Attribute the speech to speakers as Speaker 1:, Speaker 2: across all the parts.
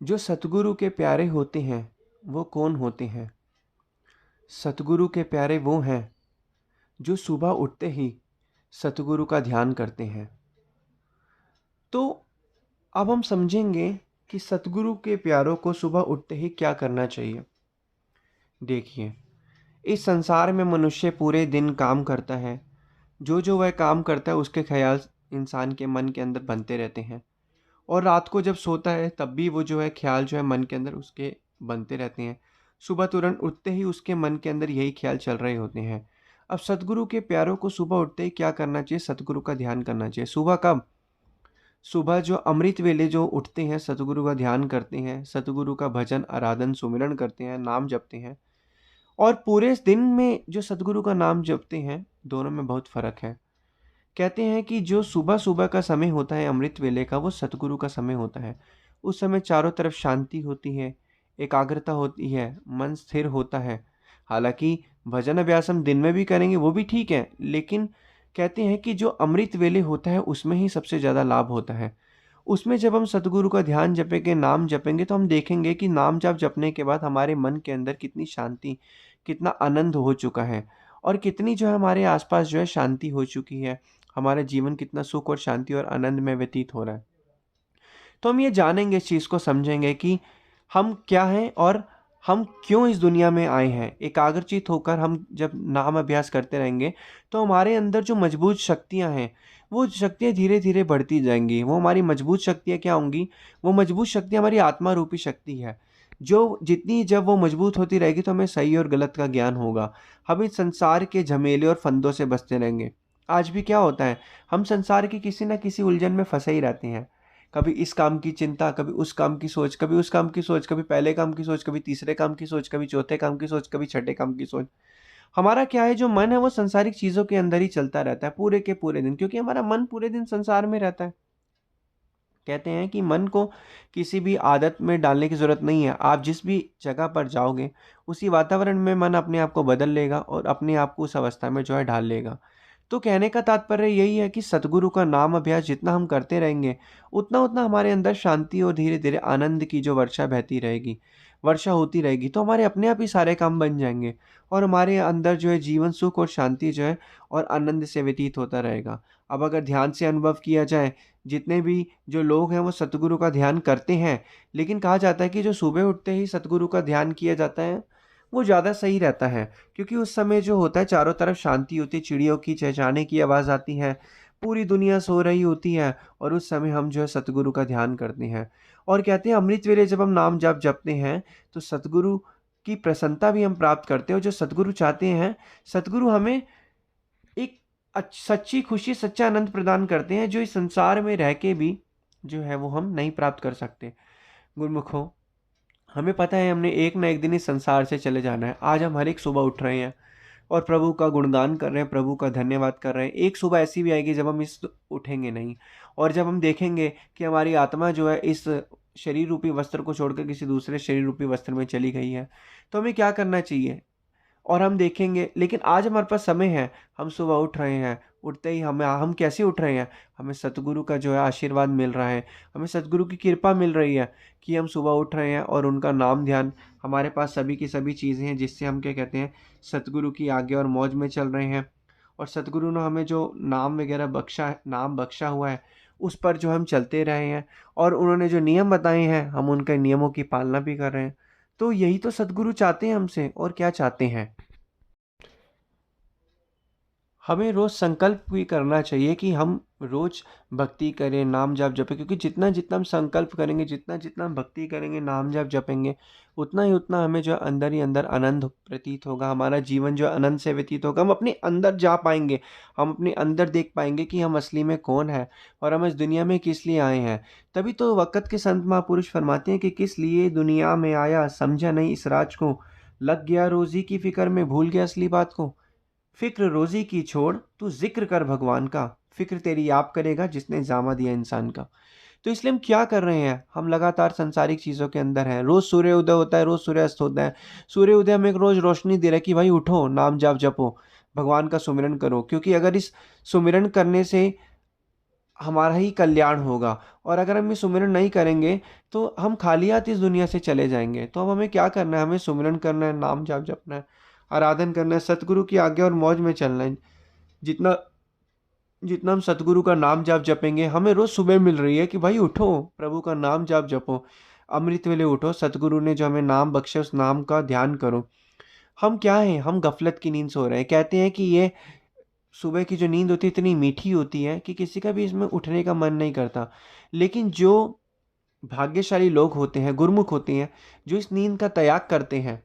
Speaker 1: जो सतगुरु के प्यारे होते हैं वो कौन होते हैं? सतगुरु के प्यारे वो हैं जो सुबह उठते ही सतगुरु का ध्यान करते हैं। तो अब हम समझेंगे कि सतगुरु के प्यारों को सुबह उठते ही क्या करना चाहिए। देखिए, इस संसार में मनुष्य पूरे दिन काम करता है। जो जो वह काम करता है उसके ख्याल इंसान के मन के अंदर बनते रहते हैं, और रात को जब सोता है तब भी वो जो है ख्याल जो है मन के अंदर उसके बनते रहते हैं। सुबह तुरंत उठते ही उसके मन के अंदर यही ख्याल चल रहे होते हैं। अब सतगुरु के प्यारों को सुबह उठते ही क्या करना चाहिए? सतगुरु का ध्यान करना चाहिए। सुबह कब? सुबह जो अमृत वेले जो उठते हैं, सतगुरु का ध्यान करते हैं, सतगुरु का भजन आराधन सुमिरन करते हैं, नाम जपते हैं। और पूरे दिन में जो सतगुरु का नाम जपते हैं, दोनों में बहुत फर्क है। कहते हैं कि जो सुबह सुबह का समय होता है अमृत वेले का, वो सतगुरु का समय होता है। उस समय चारों तरफ शांति होती है, एकाग्रता होती है, मन स्थिर होता है। हालांकि भजन अभ्यास हम दिन में भी करेंगे वो भी ठीक है, लेकिन कहते हैं कि जो अमृत वेले होता है उसमें ही सबसे ज़्यादा लाभ होता है। उसमें जब हम सतगुरु का ध्यान जपेंगे, नाम जपेंगे, तो हम देखेंगे कि नाम जाप जपने के बाद हमारे मन के अंदर कितनी शांति, कितना आनंद हो चुका है, और कितनी जो है हमारे आसपास जो है शांति हो चुकी है। हमारा जीवन कितना सुख और शांति और आनंद में व्यतीत हो रहा है। तो हम ये जानेंगे, इस चीज़ को समझेंगे कि हम क्या हैं और हम क्यों इस दुनिया में आए हैं। एकाग्रचित होकर हम जब नाम अभ्यास करते रहेंगे तो हमारे अंदर जो मजबूत शक्तियाँ हैं, वो शक्तियाँ धीरे धीरे बढ़ती जाएंगी। वो हमारी मजबूत शक्तियाँ क्या होंगी? वो मजबूत शक्तियाँ हमारी आत्मा रूपी शक्ति है, जो जितनी जब वो मजबूत होती रहेगी तो हमें सही और गलत का ज्ञान होगा। हम इस संसार के झमेले और फंदों से बचते रहेंगे। आज भी क्या होता है, हम संसार की किसी न किसी उलझन में फंसे ही रहते हैं। कभी इस काम की चिंता, कभी उस काम की सोच, कभी उस काम की सोच, कभी पहले काम की सोच, कभी तीसरे काम की सोच, कभी चौथे काम की सोच, कभी छठे काम की सोच। हमारा क्या है, जो मन है वो संसारिक चीज़ों के अंदर ही चलता रहता है पूरे के पूरे दिन, क्योंकि हमारा मन पूरे दिन संसार में रहता है। कहते हैं कि मन को किसी भी आदत में डालने की ज़रूरत नहीं है। आप जिस भी जगह पर जाओगे, उसी वातावरण में मन अपने आप को बदल लेगा और अपने आप को उस अवस्था में जो है ढाल लेगा। तो कहने का तात्पर्य यही है कि सतगुरु का नाम अभ्यास जितना हम करते रहेंगे, उतना-उतना हमारे अंदर शांति और धीरे-धीरे आनंद की जो वर्षा बहती रहेगी, वर्षा होती रहेगी, तो हमारे अपने आप ही सारे काम बन जाएँगे, और हमारे अंदर जो है जीवन सुख और शांति जो है और आनंद से व्यतीत होता रहेगा। अब अगर ध्यान से अनुभव किया जाए, जितने भी जो लोग हैं वो सतगुरु का ध्यान करते हैं, लेकिन कहा जाता है कि जो सुबह उठते ही सतगुरु का ध्यान किया जाता है, वो ज़्यादा सही रहता है। क्योंकि उस समय जो होता है चारों तरफ शांति होती है, चिड़ियों की चहचहाने की आवाज़ आती है, पूरी दुनिया सो रही होती है, और उस समय हम जो है सतगुरु का ध्यान करते हैं। और कहते हैं अमृत वेले जब हम नाम जाप जपते हैं, तो सतगुरु की प्रसन्नता भी हम प्राप्त करते हैं, और जो सतगुरु चाहते हैं, सतगुरु हमें एक सच्ची खुशी, सच्चा आनंद प्रदान करते हैं, जो इस संसार में रह के भी जो है वो हम नहीं प्राप्त कर सकते। गुरुमुखों, हमें पता है हमने एक ना एक दिन इस संसार से चले जाना है। आज हम हर एक सुबह उठ रहे हैं और प्रभु का गुणगान कर रहे हैं, प्रभु का धन्यवाद कर रहे हैं। एक सुबह ऐसी भी आएगी जब हम इस उठेंगे नहीं, और जब हम देखेंगे कि हमारी आत्मा जो है इस शरीर रूपी वस्त्र को छोड़कर किसी दूसरे शरीर रूपी वस्त्र में चली गई है, तो हमें क्या करना चाहिए? और हम देखेंगे, लेकिन आज हमारे पास समय है, हम सुबह उठ रहे हैं, उठते ही हम कैसे उठ रहे हैं? हमें सतगुरु का जो है आशीर्वाद मिल रहा है, हमें सतगुरु की कृपा मिल रही है कि हम सुबह उठ रहे हैं, और उनका नाम ध्यान, हमारे पास सभी की सभी चीज़ें हैं जिससे हम क्या कहते हैं, सतगुरु की आज्ञा और मौज में चल रहे हैं। और सतगुरु ने हमें जो नाम वगैरह बख्शा है, नाम बख्शा हुआ है, उस पर जो हम चलते रहे हैं, और उन्होंने जो नियम बताए हैं हम उनके नियमों की पालना भी कर रहे हैं। तो यही तो सतगुरु चाहते हैं हमसे, और क्या चाहते हैं? हमें रोज़ संकल्प भी करना चाहिए कि हम रोज़ भक्ति करें, नाम जाप जपें, क्योंकि जितना जितना हम संकल्प करेंगे, जितना जितना हम भक्ति करेंगे, नाम जाप जपेंगे, उतना ही उतना हमें जो है अंदर ही अंदर आनंद प्रतीत होगा। हमारा जीवन जो है आनंद से व्यतीत होगा। हम अपने अंदर जा पाएंगे, हम अपने अंदर देख पाएंगे कि हम असली में कौन है और हम इस दुनिया में किस लिए आए हैं। तभी तो वक़्त के संत महापुरुष फरमाते हैं कि किस लिए दुनिया में आया, समझा नहीं इस राज को, लग गया रोज़ी की फ़िक्र में, भूल गया असली बात को। फ़िक्र रोज़ी की छोड़, तू ज़िक्र कर भगवान का, फ़िक्र तेरी आप करेगा जिसने जामा दिया इंसान का। तो इसलिए हम क्या कर रहे हैं? हम लगातार सांसारिक चीज़ों के अंदर हैं। रोज़ सूर्य उदय होता है, रोज़ सूर्य अस्त होता है। सूर्य उदय हमें एक रोज़ रोशनी दे रहा है कि भाई उठो, नाम जाप जपो, भगवान का सुमिरन करो। क्योंकि अगर इस सुमिरन करने से हमारा ही कल्याण होगा। और अगर हम ये सुमिरन नहीं करेंगे तो हम खाली हाथ इस दुनिया से चले जाएंगे। तो अब हमें क्या करना है, हमें सुमिरन करना है, नाम जाप जपना है, आराधन करना है, सतगुरु की आज्ञा और मौज में चलना है। जितना जितना हम सतगुरु का नाम जाप जपेंगे, हमें रोज सुबह मिल रही है कि भाई उठो, प्रभु का नाम जाप जपो, अमृत वेले उठो, सतगुरु ने जो हमें नाम बख्शे उस नाम का ध्यान करो। हम क्या हैं, हम गफलत की नींद सो रहे हैं। कहते हैं कि ये सुबह की जो नींद होती है इतनी मीठी होती है कि किसी का भी इसमें उठने का मन नहीं करता। लेकिन जो भाग्यशाली लोग होते हैं, गुरुमुख होते हैं, जो इस नींद का त्याग करते हैं,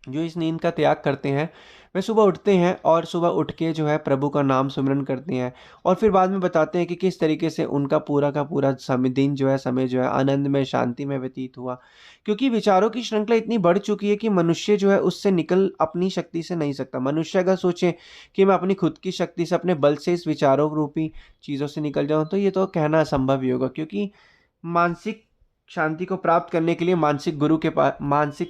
Speaker 1: जो इस नींद का त्याग करते हैं, वे सुबह उठते हैं और सुबह उठ के जो है प्रभु का नाम सुमिरन करते हैं। और फिर बाद में बताते हैं कि किस तरीके से उनका पूरा का पूरा समय दिन जो है, समय जो है आनंद में, शांति में व्यतीत हुआ। क्योंकि विचारों की श्रृंखला इतनी बढ़ चुकी है कि मनुष्य जो है उससे निकल अपनी शक्ति से नहीं सकता। मनुष्य अगर सोचे कि मैं अपनी खुद की शक्ति से, अपने बल से इस विचारों रूपी चीज़ों से निकल जाऊं, तो ये तो कहना असंभव ही होगा। क्योंकि मानसिक शांति को प्राप्त करने के लिए मानसिक गुरु के पास, मानसिक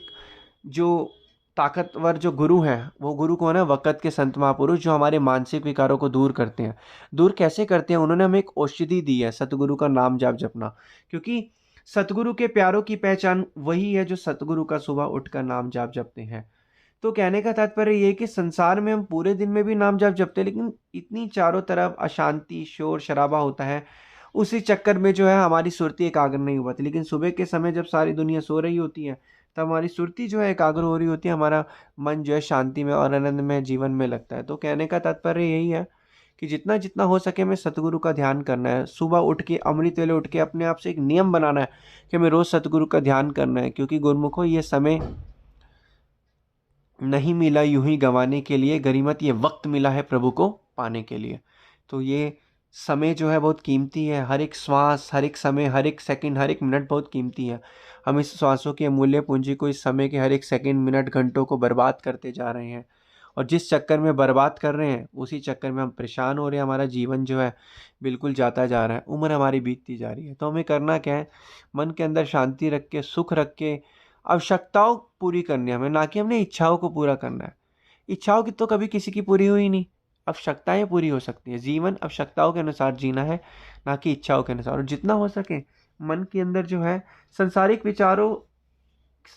Speaker 1: जो ताकतवर जो गुरु हैं, वो गुरु कौन है, वक़्त के संत महापुरुष, जो हमारे मानसिक विकारों को दूर करते हैं। दूर कैसे करते हैं, उन्होंने हमें एक औषधि दी है, सतगुरु का नाम जाप जपना। क्योंकि सतगुरु के प्यारों की पहचान वही है जो सतगुरु का सुबह उठकर नाम जाप जपते हैं। तो कहने का तात्पर्य ये है कि संसार में हम पूरे दिन में भी नाम जाप जपते हैं, लेकिन इतनी चारों तरफ अशांति, शोर शराबा होता है, उसी चक्कर में जो है हमारी सुरती एकाग्र नहीं हो पाती। लेकिन सुबह के समय जब सारी दुनिया सो रही होती है, तब हमारी सुरती जो है एकाग्र हो रही होती है, हमारा मन जो है शांति में और आनंद में, जीवन में लगता है। तो कहने का तात्पर्य यही है कि जितना जितना हो सके हमें सतगुरु का ध्यान करना है। सुबह उठ के, अमृत वेले उठ के अपने आप से एक नियम बनाना है कि हमें रोज सतगुरु का ध्यान करना है। क्योंकि गुरुमुखों, ये समय नहीं मिला यूं ही गंवाने के लिए, गरीमत ये वक्त मिला है प्रभु को पाने के लिए। तो ये समय जो है बहुत कीमती है। हर एक श्वास, हर एक समय, हर एक सेकंड, हर एक मिनट बहुत कीमती है। हम इस श्वासों की अमूल्य पूंजी को, इस समय के हर एक सेकंड, मिनट, घंटों को बर्बाद करते जा रहे हैं। और जिस चक्कर में बर्बाद कर रहे हैं, उसी चक्कर में हम परेशान हो रहे हैं। हमारा जीवन जो है बिल्कुल जाता जा रहा है, उम्र हमारी बीतती जा रही है। तो हमें करना क्या है, मन के अंदर शांति रख के, सुख रख के, आवश्यकताओं पूरी करनी है हमें, ना कि हमने इच्छाओं को पूरा करना है। इच्छाओं की तो कभी किसी की पूरी हुई नहीं, आवश्यकताएं पूरी हो सकती है। जीवन आवश्यकताओं के अनुसार जीना है, ना कि इच्छाओं के अनुसार। और जितना हो सके मन के अंदर जो है संसारिक विचारों,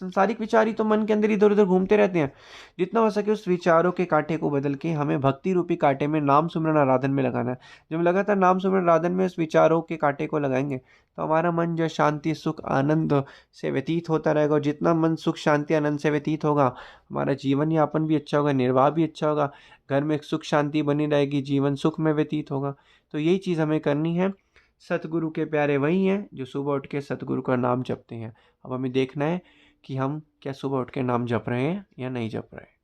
Speaker 1: संसारिक विचार ही तो मन के अंदर इधर उधर घूमते रहते हैं। जितना हो सके उस विचारों के कांटे को बदल के हमें भक्ति रूपी कांटे में, नाम सुमरन आराधन में लगाना है। जब लगातार नाम सुमरन आराधन में उस विचारों के कांटे को लगाएंगे, तो हमारा मन जो शांति, सुख, आनंद से व्यतीत होता रहेगा। और जितना मन सुख, शांति, आनंद से व्यतीत होगा, हमारा जीवन यापन भी अच्छा होगा, निर्वाह भी अच्छा होगा, घर में सुख शांति बनी रहेगी, जीवन सुख में व्यतीत होगा। तो यही चीज़ हमें करनी है। सतगुरु के प्यारे वही हैं जो सुबह उठ के सतगुरु का नाम जपते हैं। अब हमें देखना है कि हम क्या सुबह उठ के नाम जप रहे हैं या नहीं जप रहे हैं।